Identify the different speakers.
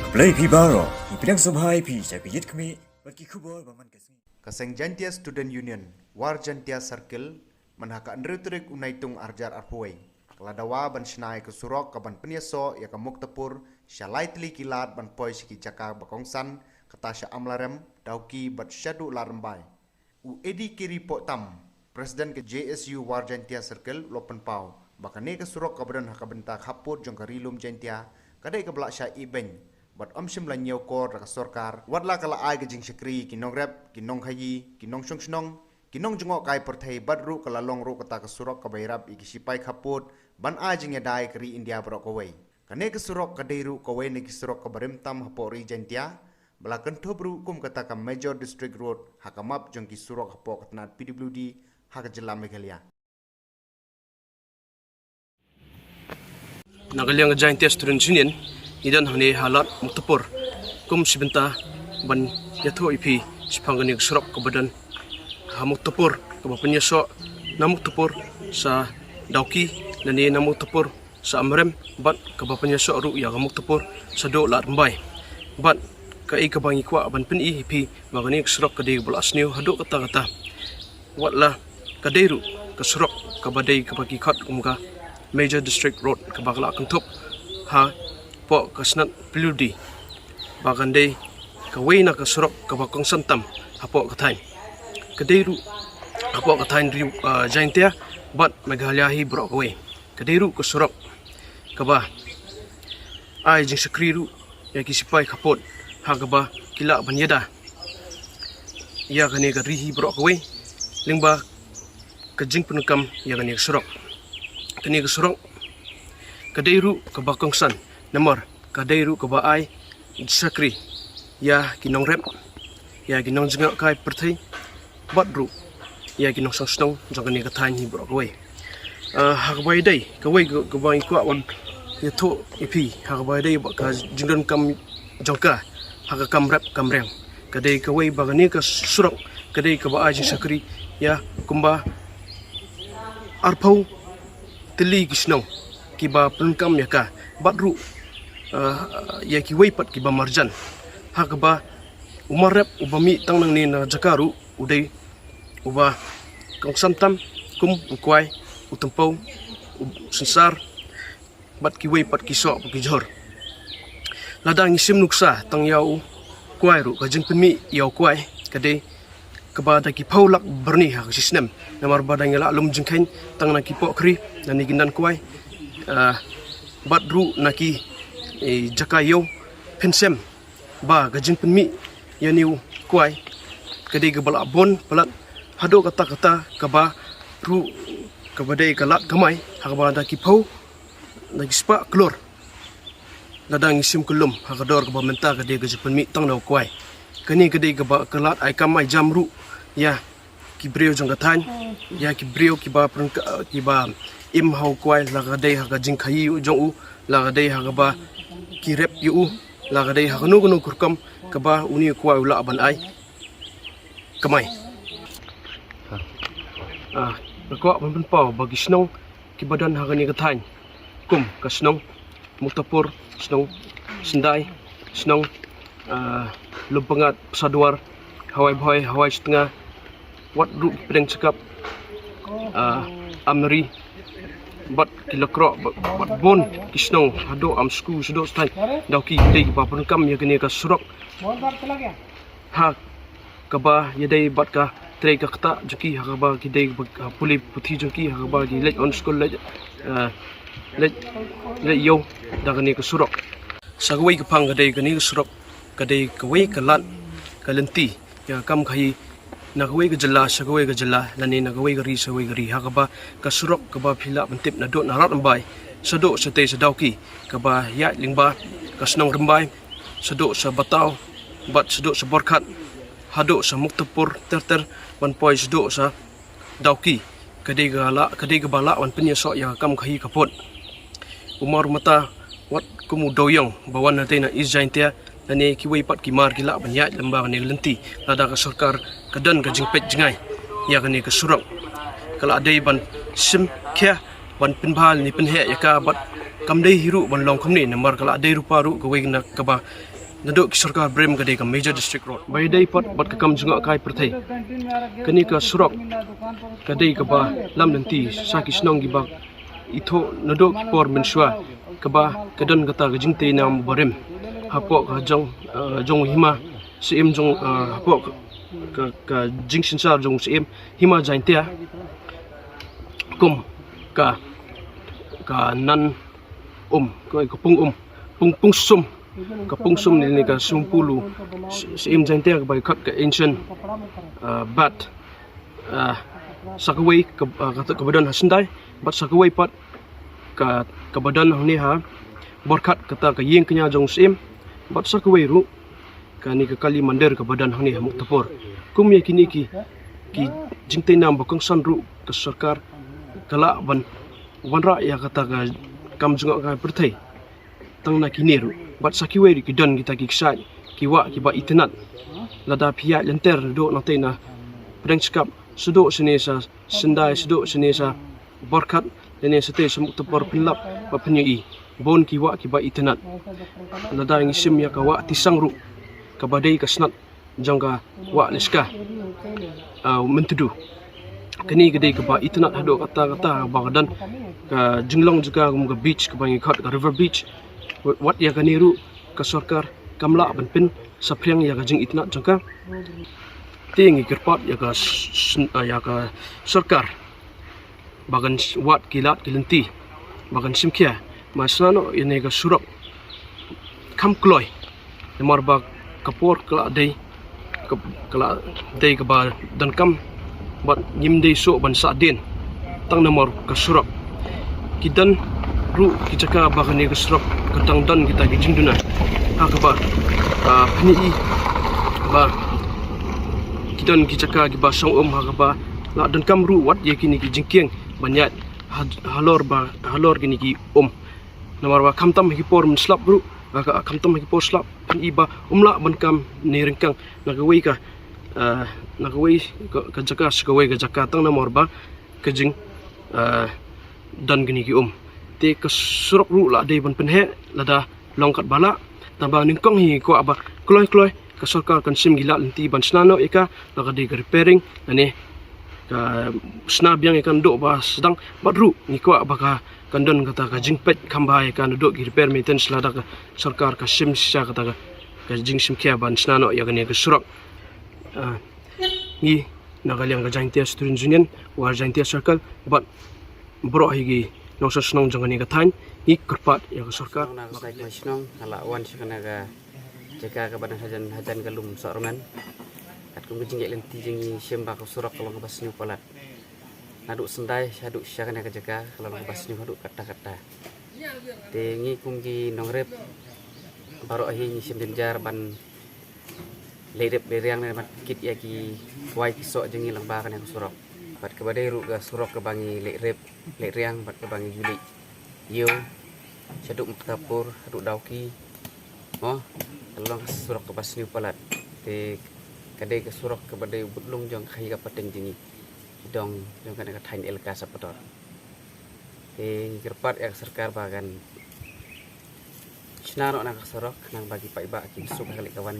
Speaker 1: Play Pibaro, Pyniasoh Bhai Pi, Sapiyit Kami, Bakikubo, Baman Kasi.
Speaker 2: Kaseng Jantia Student Union, War Jantia Circle, Manhaka Andrutrik Unaitung Arjar Arpuay. Dawa ban Shnai ke Surok ke ban Pyniasoh, Iaka Muktapur, Shalaitli Kilat ban Poi Siki Jaka Bakongsan, Katasha Amlarem, Dawki bat Shadu Rambai. U Edi Kiri Potam, Presiden ke JSU War Jantia Circle, Lopen Pau, Bakane ke Surok ke badan haka bentak haput jong karilum Jantia, kadai ke belak Syai Ibeng. Bat omsim la nyau kor ra sorkar watla kala ai ke jing sekri kinong rep kinong khayi kinong Shnong kinong jungok kai perthai badru kala long ru kata ke Surok ka bairap iki sipai khaput ban ai jing dai kri India bro kawai kane ke Surok ka deiru kawai ne ke Surok ka barim tam hapori Jantia balakan thobru kum kata ka Major District Road hakamap jong ki Surok hapo katnat PWD hak jela Meghalaya
Speaker 3: Nagaliang Jantia Student Union idan hane halat Muktapur kum sibenta ban yatho ipi sipangani Surok ke badan ha Muktapur ke Pyniasoh na Muktapur sa Dawki nani na Muktapur sa Amlarem bat ke Pyniasoh ru ya Muktapur sa do lat Rambai bat ka ka bangi kwa ban pin ipi magani Surok ke de bolas new hadu kata watla ka deru ke Surok ke badai ke bagi khat umka Major District Road ke bagla kentup ha po kasnat piludi bagandai kawai na ke Surok ke bakong santam hapo katain kadeiru hapo katain riu Jantia bat Meghalaya hi bro kawai kadeiru ke Surok ke ba ai jing sekriru ya kisipai kapot ha ke ba kila banyada ya kane ka rihi bro kawai lingba ke jing penukam ya kane ke Surok kane ke Surok kadeiru ke bakong san nomor kadeiru ke baai sakri ya kinong rep ya kinong jengak kai perthai batru ya kinong Shnong jangan ni katain hi bro kawai hakbai dai kawai ke bai kwa wan ya tho ipi hakbai dai ka jingdan kam jongka hak kam rep kam rem kadai kawai bagani ke Surok kadai ke baai sakri ya kumba arpau teli Shnong kiba penkam ya ka batru ya ki weipat ki ba marjan hak ba umarep ubami tang nang ni na jakaru udai uba kong santam kum ukwai utempau sensar bat ki weipat ki so ki jor ladang isim nuksa tang yau kwai ru ka jing penmi yau kwai kade kebada ki paulak berni hak sistem namar badang la lum jingkain tang na ki pokri dan ni gindan kwai batru naki jakayo pensem ba gajing penmi yaniu kuai kadi gebala bon pelat hado kata kaba ru kabadai kalat gamai hakba da kipau lagi spa klor ladang isim kulum hakador kaba menta kadi gajing penmi tang na kuai kani kadi kaba kalat ai kamai jamru ya kibreo jangatan ya kibreo kiba im hau kuai lagadai hagajing khayi jong u lagadai hagaba kirep yu lagadai hakanu kurkam kaba uni kuai ula aban ai kamai ko ban pau bagi Shnong ki badan hagani katain kum ka Shnong Muktapur Shnong sendai Shnong lumpengat pesaduar hawai boy hawai setengah wat ru pedang cekap amri bat kilakro bat bon Shnong hado am sku sudo stai Dawki dei ba penkam ya kene ka Surok ha kaba ya dei bat ka trei ka kata juki ha ba ki dei puli puthi juki ha ba ki let on school let yo da kene ka Surok sagwai ka phang ka dei kene ka Surok ka dei kawai ka lat ka lenti ya kam khai nagawai ke jela sagawai ke jela lani nagawai ke ri sagawai ke ri hakaba ka Surok ka ba phila bentip na do na Rambai sado sa te sa Dawki ka ba ya lingba ka Shnong Rambai sado sa Batao bat sado sa Borkat hado sa Muktapur ter ban poi sado sa Dawki kadai ga bala wan Pyniasoh ya kam khahi kapot umar mata wat kumu doyong bawan na te na Jantia lani kiwai pat kimar kila banyak lembang ni lenti lada ka sarkar kadan ka jingpet jingai ya kani ka Surok kala adai ban sim kya ban pinbal ni pinhe ya ka bat kamdai hiru ban long kamni namar kala adai rupa ru ka wei na ka ba naduk sarkar brem gade ka major district road bai dai pat bat ka kam junga kai perthai kani ka surok gade ka ba lam nanti saki Shnong gi ba itho naduk por menshwa ka ba kadan gata ga jingte nam barem hapo ka jong hima sim jong hapo ka jingsin sa jong sim hima jaintia kum ka nan ka pung sum kapung sum ni ka sumpulu sim jaintia ka bai khat ka ancient bat sakawai ka badan hasndai bat sakawai pat ka badan ni ha borkat kata ka yeng kenya jong sim bat sakawai ru ka ni ka kali mandir ka badan ni ha Muktapur kum ye kini ki jingte nam bakang san ru ka sarkar kala wanra ya kata ka kam junga ka perthai tang na kini ru bat sakiwai ki dan kita ki ksai ki wa ki ba itnat lada phia lenter do na te na prengskap sudo senesa sendai sudo senesa borkat lene sete Muktapur pinlap ba pnyai bon ki wa ki ba itnat lada ngisim ya ka wa tisang ru ka badai ka snat jangka wa leska mentudu kini gede ka ba itnat hado kata bagadan ka jinglong juga ka beach ka bangi khat ka river beach wat ya ka niru ka sarkar kamla banpin sapriang ya ka jing itnat jangka tingi kerpat ya ka sarkar bagan wat kilat kilenti bagan simkia masano ini ka Surok kam kloy nemar ba kapor kala dei ka ba dan kam bat nyim dei so ban sa din tang nemar ka Surok kidan ru kijaka bagan ni ka Surok katang dan kita gijing duna ha ka ba pni ba kidan kijaka giba song ha ka ba la dan kam ru wat ye kini ki jingkieng banyak halor gini ki namar ba kamtam hi por men slap ru ka kamtam hi por slap an iba umla ban kam ni rengkang nagawai ka jaka skawai ka jaka tang namar ba ka jing dan gini ki te ka Surok ru la dei ban penhe lada longkat bala tabang ningkong hi ko aba kloy ka sarkar kan sim gila lenti ban snano eka la dei ka repairing ane ka snabyang ikan do ba sedang badru ni ko baka kandan kata ka jingpet khambai kan do ki repair maintenance lada ka sarkar ka sim sha kata ka jing sim kya ban snano ya gani ka Surok ni nagalyang ka jaintia student union war jaintia circle but bro higi nosa Shnong jangani ka thain ni kerpat ya ka sarkar
Speaker 4: na sai ka Shnong ala wan sikana ka jaga ka badan hajan galum sorman at kung jing lenti jing siamba ka Surok kalau ka basniu palat aduk sendai aduk syakana ka jaga kalau ka basniu aduk kata-kata te ngi kum gi nongrep baro ahi ni sim denjar ban lerep leriang na kit ya ki wai ki so jengi lang ba ka Surok bat ka badai ru ka Surok ka bangi lerep leriang bat ka bangi juli yo saduk Muktapur aduk Dawki tolong Surok ka basniu palat te kadai ke Surok ke badai butlung jong khai ka pateng jingi dong jong kana ka thain elka sapator te kerpat ya sarkar bagan snaro na ka Surok nang bagi paiba ki su ka kawan